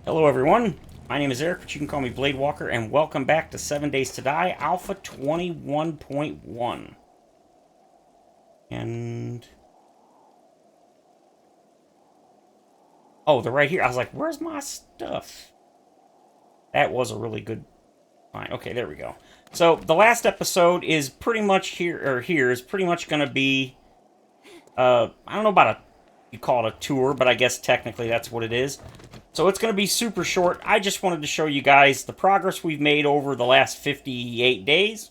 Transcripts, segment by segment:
Hello everyone, my name is Eric, but you can call me Blade Walker, and welcome back to 7 Days to Die, Alpha 21.1. And... oh, they're right here. I was like, where's my stuff? That was a really good find. Okay, there we go. So, the last episode is pretty much here is pretty much going to be, I don't know about you call it a tour, but I guess technically that's what it is. So it's going to be super short. I just wanted to show you guys the progress we've made over the last 58 days.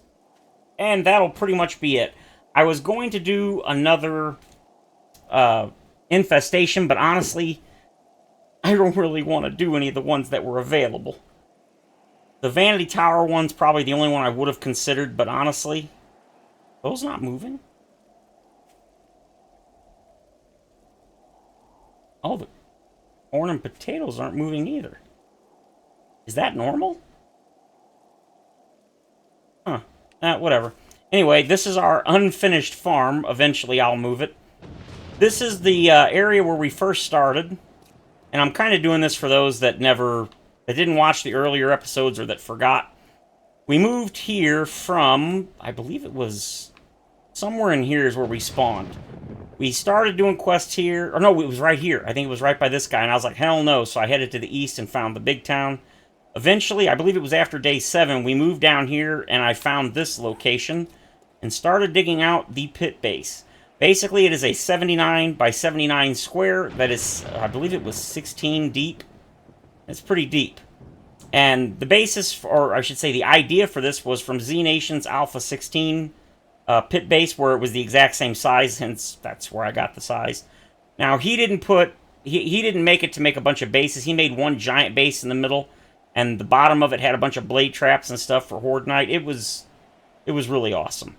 And that'll pretty much be it. I was going to do another infestation, but honestly, I don't really want to do any of the ones that were available. The Vanity Tower one's probably the only one I would have considered, but honestly, those not moving? Oh, the corn and potatoes aren't moving either. Is that normal? Huh. Whatever. Anyway, this is our unfinished farm. Eventually, I'll move it. This is the area where we first started. And I'm kind of doing this for those that didn't watch the earlier episodes or that forgot. We moved here from, I believe it was somewhere in here is where we spawned. We started doing quests here, or no, it was right here. I think it was right by this guy, and I was like, hell no. So I headed to the east and found the big town. Eventually, I believe it was after day 7, we moved down here, and I found this location and started digging out the pit base. Basically, it is a 79 by 79 square that is, I believe it was 16 deep. It's pretty deep. And the basis, or I should say the idea for this was from Z Nation's Alpha 16 pit base, where it was the exact same size, hence that's where I got the size. Now, he didn't make it to make a bunch of bases. He made one giant base in the middle, and the bottom of it had a bunch of blade traps and stuff for Horde Night. It was really awesome.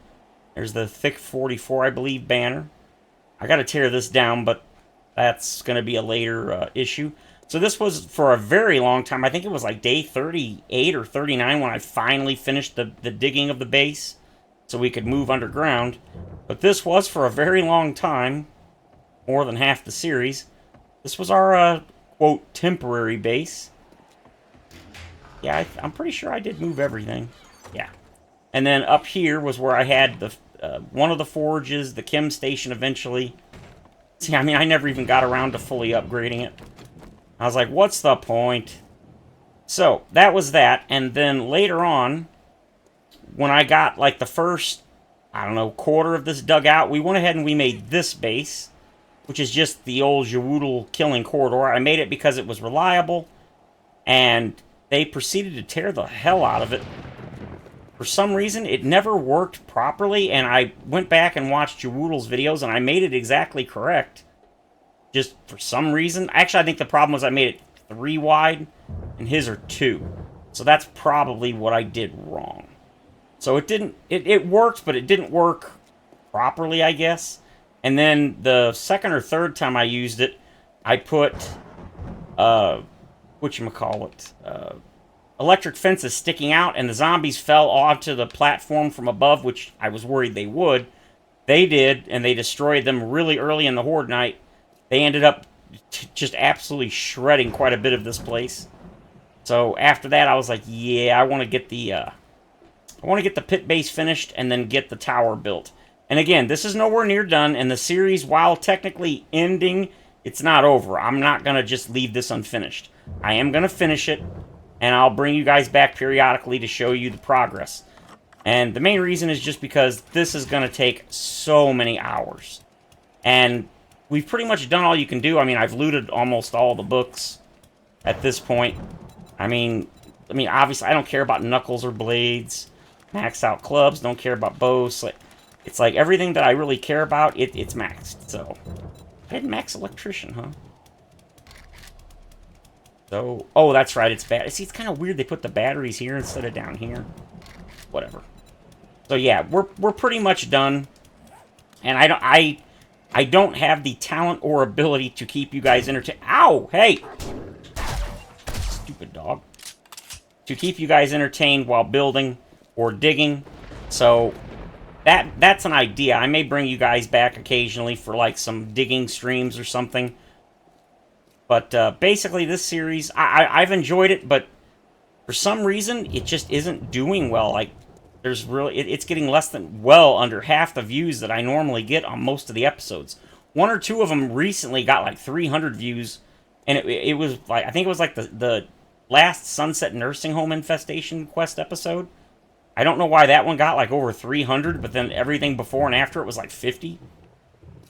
There's the Thick 44, I believe, banner. I got to tear this down, but that's going to be a later issue. So this was for a very long time. I think it was like day 38 or 39 when I finally finished the digging of the base so we could move underground. But this was for a very long time, more than half the series. This was our, quote, temporary base. Yeah, I'm pretty sure I did move everything. Yeah. And then up here was where I had the one of the forges, the chem station eventually. See, I mean, I never even got around to fully upgrading it. I was like, what's the point? So, that was that. And then later on, when I got like the first, I don't know, quarter of this dug out, we went ahead and we made this base, which is just the old Jawoodle killing corridor. I made it because it was reliable, and they proceeded to tear the hell out of it. For some reason, it never worked properly, and I went back and watched Jawoodle's videos, and I made it exactly correct. Just for some reason. Actually, I think the problem was I made it 3 wide, and his are 2. So that's probably what I did wrong. So it worked, but it didn't work properly, I guess. And then the second or third time I used it, I put, whatchamacallit, electric fences sticking out, and the zombies fell onto the platform from above, which I was worried they would. They did, and they destroyed them really early in the Horde Night. They ended up just absolutely shredding quite a bit of this place. So after that, I was like, yeah, I want to get the pit base finished and then get the tower built. And again, this is nowhere near done, and the series, while technically ending, it's not over. I'm not going to just leave this unfinished. I am going to finish it, and I'll bring you guys back periodically to show you the progress. And the main reason is just because this is going to take so many hours. And we've pretty much done all you can do. I mean, I've looted almost all the books at this point. I mean, obviously, I don't care about knuckles or blades. Maxed out clubs, don't care about bows. It's like everything that I really care about, it's maxed. So, I didn't max electrician, huh? So, oh, that's right, it's bad. See, it's kind of weird they put the batteries here instead of down here. Whatever. So yeah, we're pretty much done. And I don't have the talent or ability to keep you guys entertained. Ow! Hey! Stupid dog. To keep you guys entertained while building or digging. So, that's an idea. I may bring you guys back occasionally for, like, some digging streams or something. But basically, this series, I've enjoyed it, but for some reason, it just isn't doing well. Like, there's really, it's getting less than, well, under half the views that I normally get on most of the episodes. One or two of them recently got like 300 views, and it was like, I think it was like the last Sunset Nursing Home Infestation Quest episode. I don't know why that one got like over 300, but then everything before and after it was like 50.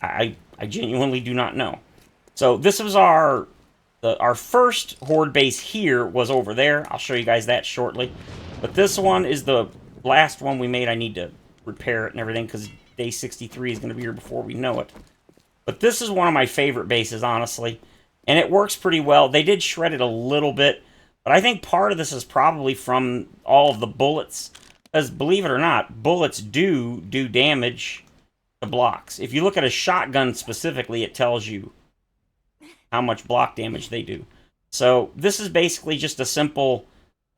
I genuinely do not know. So this was our first horde base here was over there. I'll show you guys that shortly. But this one is the last one we made. I need to repair it and everything because day 63 is going to be here before we know it. But this is one of my favorite bases, honestly. And it works pretty well. They did shred it a little bit. But I think part of this is probably from all of the bullets. Because believe it or not, bullets do damage to blocks. If you look at a shotgun specifically, it tells you how much block damage they do. So this is basically just a simple,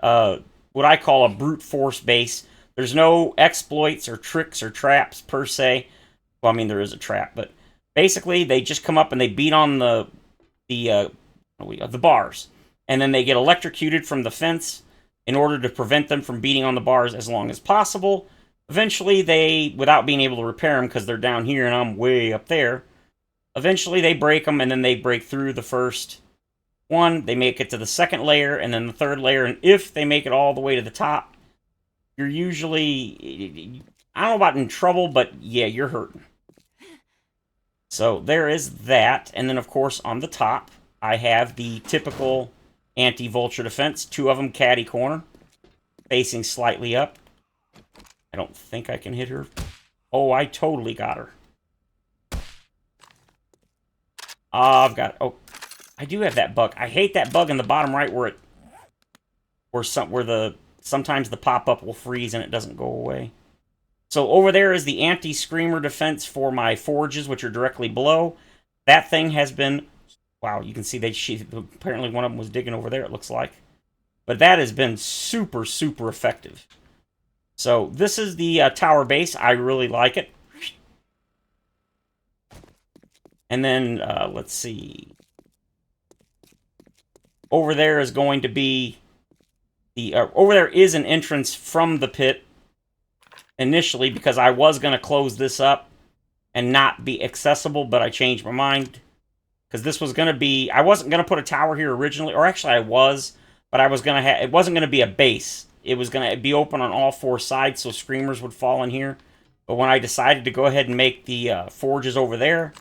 what I call a brute force base. There's no exploits or tricks or traps per se. Well, I mean, there is a trap, but basically they just come up and they beat on the bars. And then they get electrocuted from the fence in order to prevent them from beating on the bars as long as possible. Eventually they, without being able to repair them because they're down here and I'm way up there, eventually they break them, and then they break through the first one. They make it to the second layer, and then the third layer. And if they make it all the way to the top, you're usually, I don't know about in trouble, but yeah, you're hurting. So there is that. And then, of course, on the top, I have the typical anti-vulture defense. Two of them caddy corner, facing slightly up. I don't think I can hit her. Oh, I totally got her. I've got, oh, I do have that bug. I hate that bug in the bottom right where sometimes the pop-up will freeze and it doesn't go away. So over there is the anti-screamer defense for my forges, which are directly below. That thing has been, wow, you can see apparently one of them was digging over there, it looks like. But that has been super, super effective. So this is the tower base. I really like it. And then, let's see. Over there is going to be over there is an entrance from the pit initially because I was going to close this up and not be accessible, but I changed my mind because this was going to be, I wasn't going to put a tower here originally, or actually I was, but I was going to it wasn't going to be a base. It was going to be open on all four sides so screamers would fall in here. But when I decided to go ahead and make the forges over there,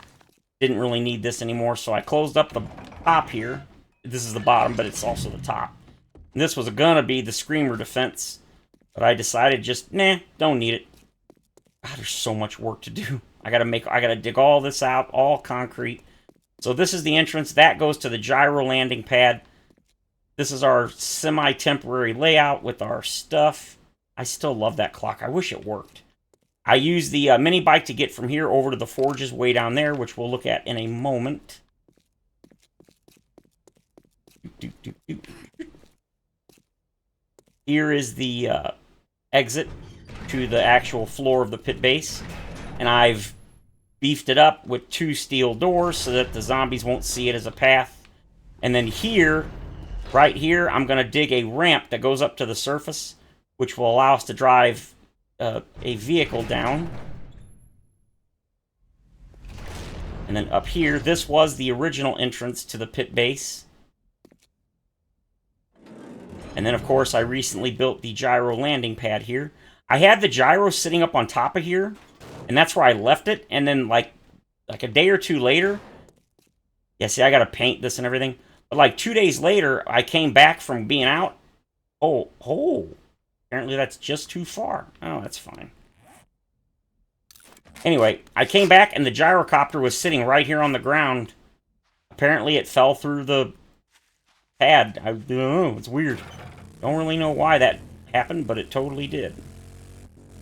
didn't really need this anymore, so I closed up the top here. This is the bottom, but it's also the top. And this was gonna be the screamer defense, but I decided just, nah, don't need it. God, there's so much work to do. I gotta dig all this out, all concrete. So this is the entrance. That goes to the gyro landing pad. This is our semi-temporary layout with our stuff. I still love that clock. I wish it worked. I use the mini bike to get from here over to the forges way down there, which we'll look at in a moment. Here is the exit to the actual floor of the pit base. And I've beefed it up with 2 steel doors so that the zombies won't see it as a path. And then here, right here, I'm going to dig a ramp that goes up to the surface, which will allow us to drive a vehicle down. And then up here, this was the original entrance to the pit base. And then, of course, I recently built the gyro landing pad here. I had the gyro sitting up on top of here, and that's where I left it. And then, like a day or two later, yeah, see, I got to paint this and everything. But like 2 days later, I came back from being out. Oh, apparently that's just too far. Oh, that's fine. Anyway, I came back and the gyrocopter was sitting right here on the ground. Apparently it fell through the pad. I don't know, it's weird. Don't really know why that happened, but it totally did.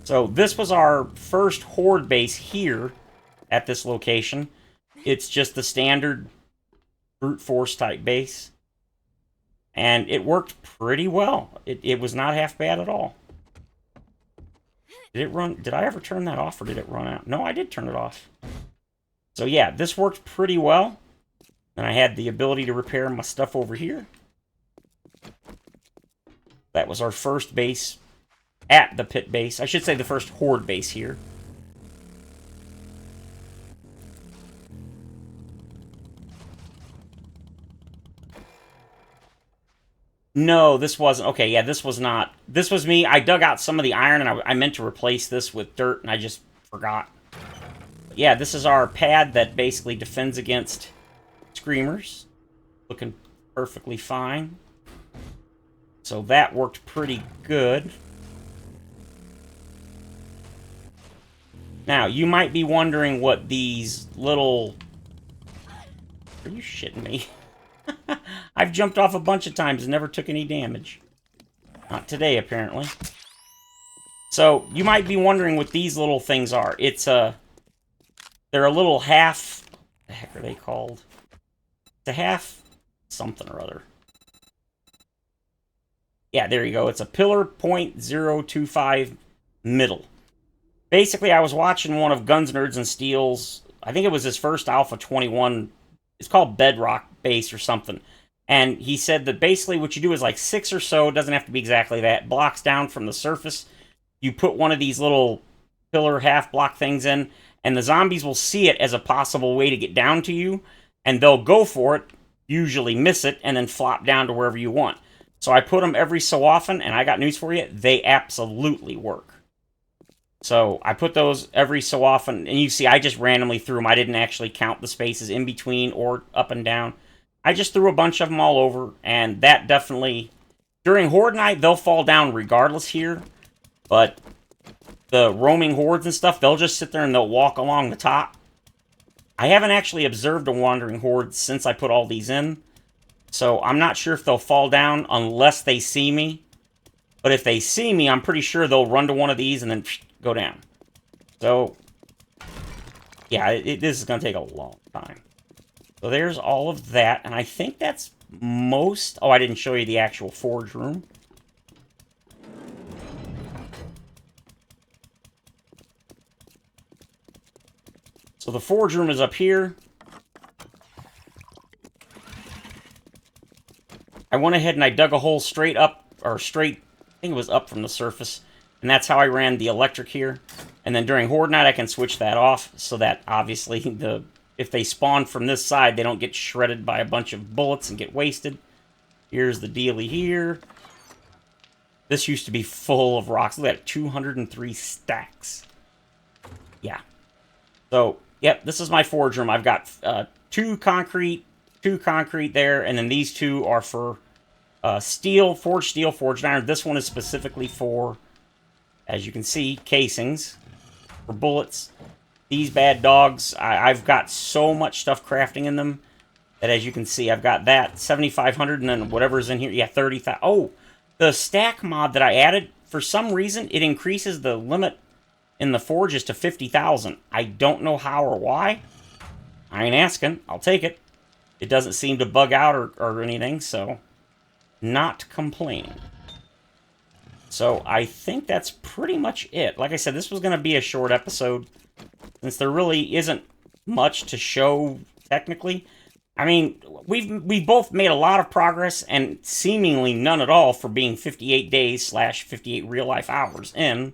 So this was our first horde base here at this location. It's just the standard brute force type base. And it worked pretty well. It was not half bad at all. Did it run? Did I ever turn that off or did it run out? No, I did turn it off. So yeah, this worked pretty well. And I had the ability to repair my stuff over here. That was our first base at the pit base. I should say the first horde base here. No, this wasn't. Okay, yeah, this was not. This was me. I dug out some of the iron, and I meant to replace this with dirt, and I just forgot. But yeah, this is our pad that basically defends against screamers. Looking perfectly fine. So that worked pretty good. Now, you might be wondering what these little... Are you shitting me? I've jumped off a bunch of times and never took any damage. Not today, apparently. So, you might be wondering what these little things are. It's a... They're a little half... What the heck are they called? It's a half... something or other. Yeah, there you go. It's a pillar .025 middle. Basically, I was watching one of Guns, Nerds, and Steel's... I think it was his first Alpha 21... It's called Bedrock Base or something. And he said that basically what you do is like 6 or so, it doesn't have to be exactly that, blocks down from the surface. You put one of these little pillar half block things in, and the zombies will see it as a possible way to get down to you, and they'll go for it, usually miss it, and then flop down to wherever you want. So I put them every so often, and I got news for you, they absolutely work. So I put those every so often, and you see I just randomly threw them. I didn't actually count the spaces in between or up and down. I just threw a bunch of them all over, and that definitely... During Horde Night, they'll fall down regardless here, but the roaming hordes and stuff, they'll just sit there and they'll walk along the top. I haven't actually observed a wandering horde since I put all these in, so I'm not sure if they'll fall down unless they see me. But if they see me, I'm pretty sure they'll run to one of these and then go down. So, yeah, this is going to take a long time. So there's all of that, and I think that's most... Oh, I didn't show you the actual forge room. So the forge room is up here. I went ahead and I dug a hole straight up, or straight, I think it was up from the surface. And that's how I ran the electric here. And then during Horde Night, I can switch that off so that, obviously, if they spawn from this side, they don't get shredded by a bunch of bullets and get wasted. Here's the dealie here. This used to be full of rocks. Look at that, 203 stacks. Yeah. So, yep, this is my forge room. I've got two concrete there, and then these two are for steel, forged iron. This one is specifically for, as you can see, casings for bullets. These bad dogs, I've got so much stuff crafting in them that, as you can see, I've got that 7,500, and then whatever's in here, yeah, 30,000. Oh, the stack mod that I added, for some reason, it increases the limit in the forges to 50,000. I don't know how or why. I ain't asking. I'll take it. It doesn't seem to bug out or anything, so not complaining. So I think that's pretty much it. Like I said, this was going to be a short episode, since there really isn't much to show technically. I mean, we've both made a lot of progress, and seemingly none at all for being 58 days / 58 real-life hours in.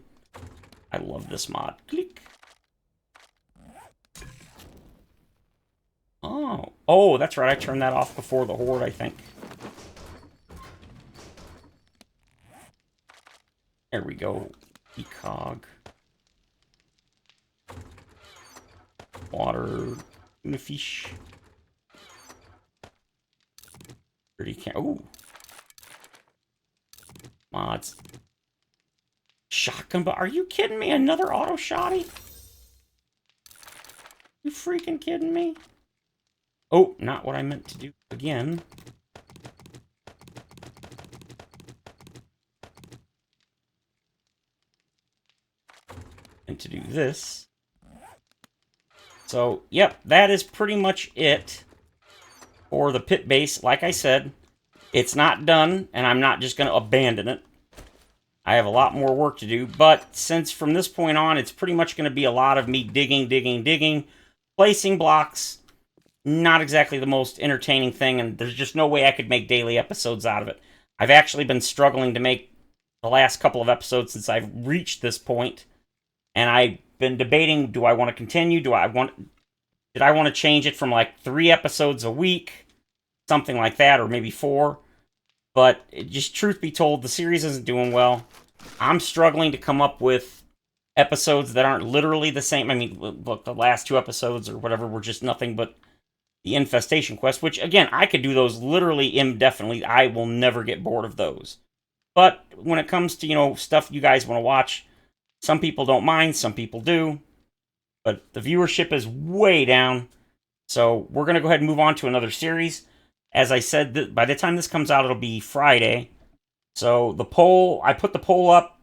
I love this mod. Click. Oh, that's right. I turned that off before the horde, I think. There we go. Ecog. Water. Tuna fish. Pretty can. Oh. Mods. Shotgun, but are you kidding me? Another auto shotty? You freaking kidding me? Oh, not what I meant to do again. And to do this. So, yep, that is pretty much it for the pit base. Like I said, it's not done, and I'm not just going to abandon it. I have a lot more work to do, but since from this point on, it's pretty much going to be a lot of me digging, placing blocks, not exactly the most entertaining thing, and there's just no way I could make daily episodes out of it. I've actually been struggling to make the last couple of episodes since I've reached this point, and I've been debating, do I want to continue? Did I want to change it from like 3 episodes a week, something like that, or maybe 4? But just truth be told, the series isn't doing well. I'm struggling to come up with episodes that aren't literally the same. I mean, look, the last 2 episodes or whatever were just nothing but the infestation quest, which again, I could do those literally indefinitely. I will never get bored of those. But when it comes to, stuff you guys want to watch, some people don't mind, some people do. But the viewership is way down. So we're going to go ahead and move on to another series. As I said, by the time this comes out, it'll be Friday. So the poll, I put the poll up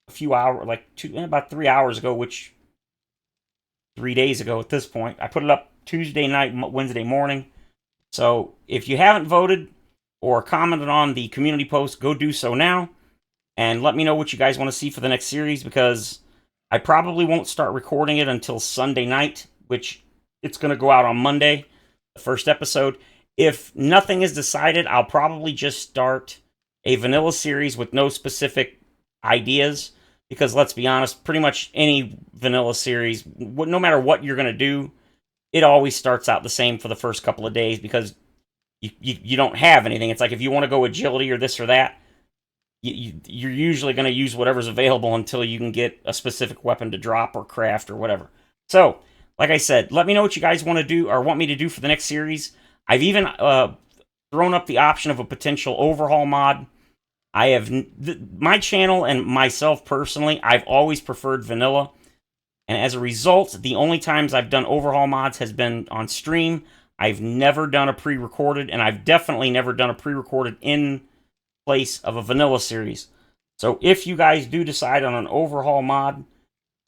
a few hours, about 3 hours ago, which 3 days ago at this point. I put it up Tuesday night, Wednesday morning. So if you haven't voted or commented on the community post, go do so now. And let me know what you guys want to see for the next series, because I probably won't start recording it until Sunday night, which it's going to go out on Monday, the first episode. If nothing is decided, I'll probably just start a vanilla series with no specific ideas, because let's be honest, pretty much any vanilla series, no matter what you're going to do, it always starts out the same for the first couple of days, because you don't have anything. It's like if you want to go agility or this or that, you're usually going to use whatever's available until you can get a specific weapon to drop or craft or whatever. So, like I said, let me know what you guys want to do or want me to do for the next series. I've even thrown up the option of a potential overhaul mod. I have my channel and myself personally, I've always preferred vanilla. And as a result, the only times I've done overhaul mods has been on stream. I've never done a pre-recorded, and I've definitely never done a pre-recorded in place of a vanilla series. So if you guys do decide on an overhaul mod,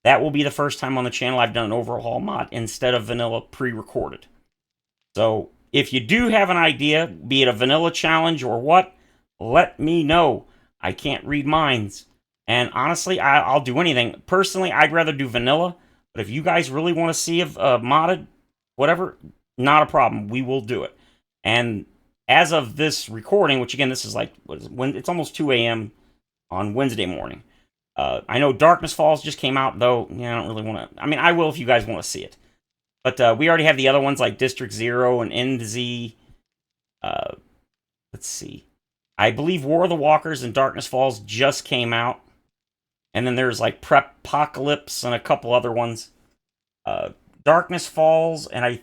that will be the first time on the channel I've done an overhaul mod instead of vanilla pre-recorded. So if you do have an idea, be it a vanilla challenge or what, let me know. I can't read minds. And honestly, I'll do anything. Personally, I'd rather do vanilla. But if you guys really want to see a modded, whatever, not a problem. We will do it. And as of this recording, which again, this is like, when it's almost 2 a.m. on Wednesday morning. I know Darkness Falls just came out, though. Yeah, I don't really want to. I mean, I will if you guys want to see it. But we already have the other ones like District Zero and NZ. Let's see. I believe War of the Walkers and Darkness Falls just came out. And then there's like Prepocalypse and a couple other ones. Darkness Falls I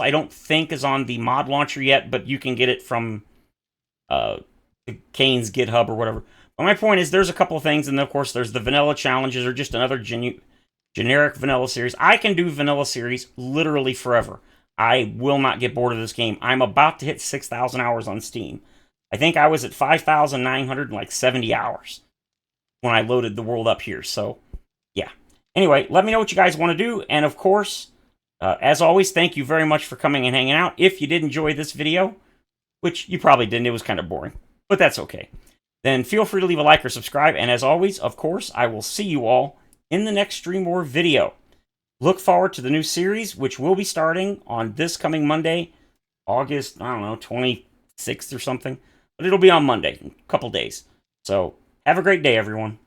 don't think is on the mod launcher yet, but you can get it from Kane's GitHub or whatever. But my point is, there's a couple of things, and of course there's the vanilla challenges, or just another generic vanilla series. I can do vanilla series literally forever. I will not get bored of this game. I'm about to hit 6,000 hours on Steam. I think I was at 5,970 hours when I loaded the world up here. So, yeah. Anyway, let me know what you guys want to do. And of course, as always, thank you very much for coming and hanging out. If you did enjoy this video, which you probably didn't, it was kind of boring, but that's okay, then feel free to leave a like or subscribe. And as always, of course, I will see you all in the next Stream War video. Look forward to the new series, which will be starting on this coming Monday, August, 26th or something. But it'll be on Monday, in a couple days. So, have a great day, everyone.